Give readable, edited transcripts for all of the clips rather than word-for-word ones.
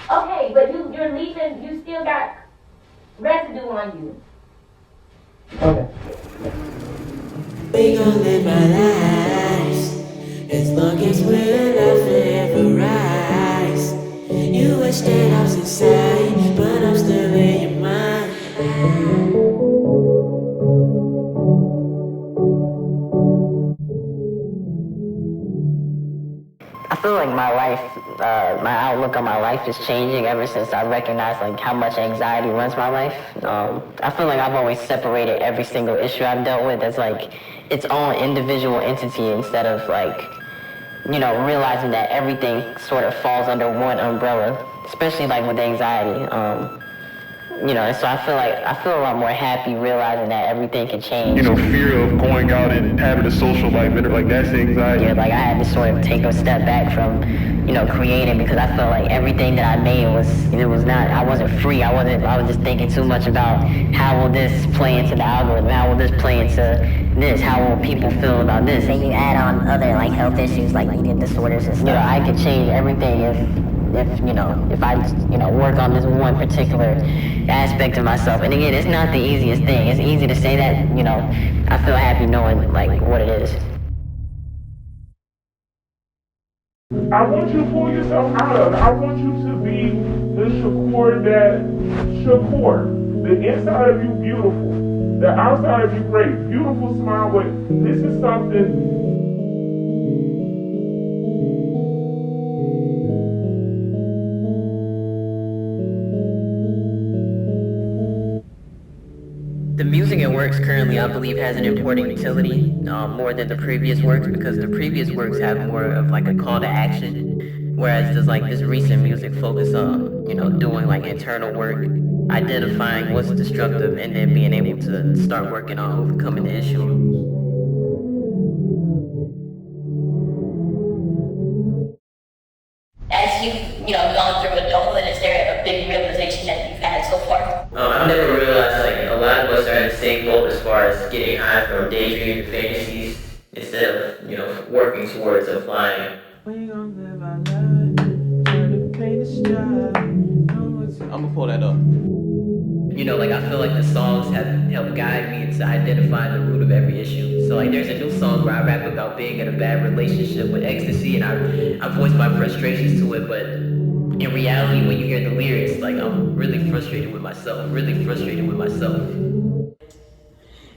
Okay, but you're leaving. You still got residue on you. Okay. We gon' live our lives as long as we're alive forever rise. You wish that I was inside, but I'm still in your mind. I feel like my life, my outlook on my life is changing ever since I recognized like how much anxiety runs my life. I feel like I've always separated every single issue I've dealt with as like its own individual entity instead of like, you know, realizing that everything sort of falls under one umbrella, especially like with anxiety. You know, so I feel a lot more happy realizing that everything can change. You know, fear of going out and having a social life, and like that's anxiety. Yeah, like I had to sort of take a step back from, you know, creating because I felt like everything that I made I wasn't free. I was just thinking too much about how will this play into the algorithm? How will this play into this? How will people feel about this? And you add on other like health issues like eating disorders and stuff. You know, I could change everything if I just, you know, work on this one particular aspect of myself. And again, it's not the easiest thing. It's easy to say that, you know, I feel happy knowing like what it is. I want you to pull yourself out of it. I want you to be the Shakur. The inside of you beautiful. The outside of you great. Beautiful smile, but this is something. The music it works currently, I believe, has an important utility more than the previous works because the previous works have more of like a call to action, whereas there's like this recent music focus on, you know, doing like internal work, identifying what's destructive, and then being able to start working on overcoming the issue. As you know, gone through adulthood, is there a big realization that you've had so far? I've never realized like a lot of us are in the same boat as far as getting high from daydreaming fantasies instead of, you know, working towards applying. We gon' live our life, turn the pain to strive. I'm gonna pull that up. You know, like I feel like the songs have helped guide me into identifying the root of every issue. So like there's a new song where I rap about being in a bad relationship with ecstasy and I voice my frustrations to it, but in reality when you hear the lyrics, like I'm really frustrated with myself, really frustrated with myself.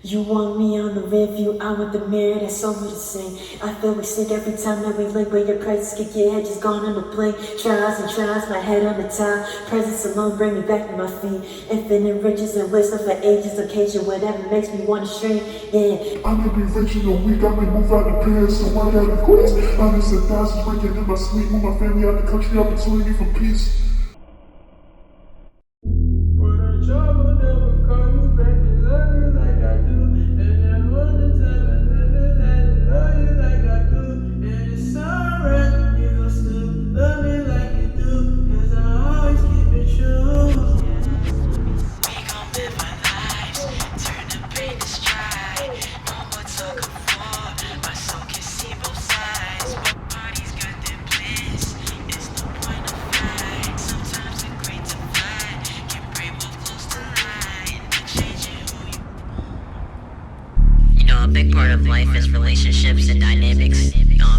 You want me on the rear view, I want the mirror, that's all we the same. I feel we sick every time that we link, but your prices kick your head just gone on the plane. Trials and trials, my head on the tile. Presence alone bring me back to my feet. Infinite riches and wisdom for ages, occasion, whatever makes me wanna stream. Yeah. I may be rich in a week, I may move out of Paris, so I got the queens. Hundreds of thousands breaking in my sleep, move my family out the country, opportunity for peace. A big part of life is relationships and dynamics.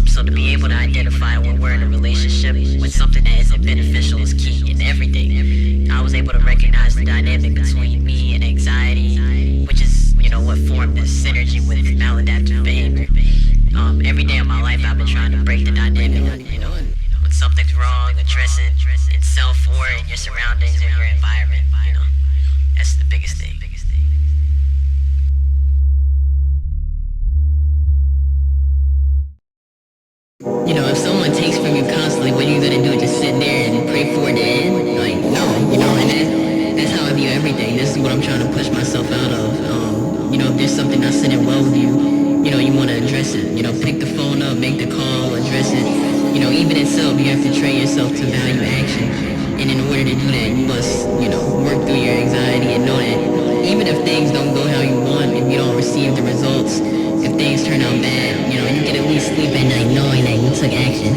So to be able to identify when we're in a relationship with something that isn't beneficial is key in everything. I was able to recognize the dynamic between me and anxiety, which is, you know, what formed this synergy with maladaptive behavior. Every day of my life I've been trying to break the dynamic, you know, when something's wrong, address it in self or in your surroundings or your environment, you know. That's the biggest thing. You know, if someone takes from you constantly, what are you gonna do? Just sit there and pray for it to end? Like, no, you know, and that's how I view everything. This is what I'm trying to push myself out of. You know, if there's something not sitting well with you, you know, you wanna address it. You know, pick the phone up, make the call, address it. You know, even itself, you have to train yourself to value action. And in order to do that, you must, you know, work through your anxiety and know that even if things don't go how you want, if you don't receive the results, if things turn out bad, you know, you can at least sleep at night knowing that you took action,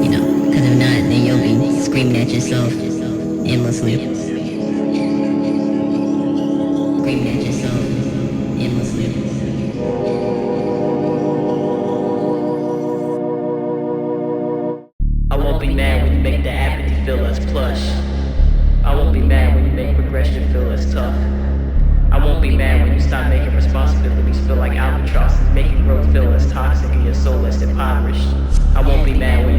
you know, because if not, then you'll be screaming at yourself. endlessly. Screaming at yourself endlessly. I won't be mad when you make the apathy feel us plush. I won't be mad when you make progression feel us tough. I won't be mad when you stop making responsibilities feel like albatrosses, making growth feel as toxic and your soul less impoverished. I won't be mad when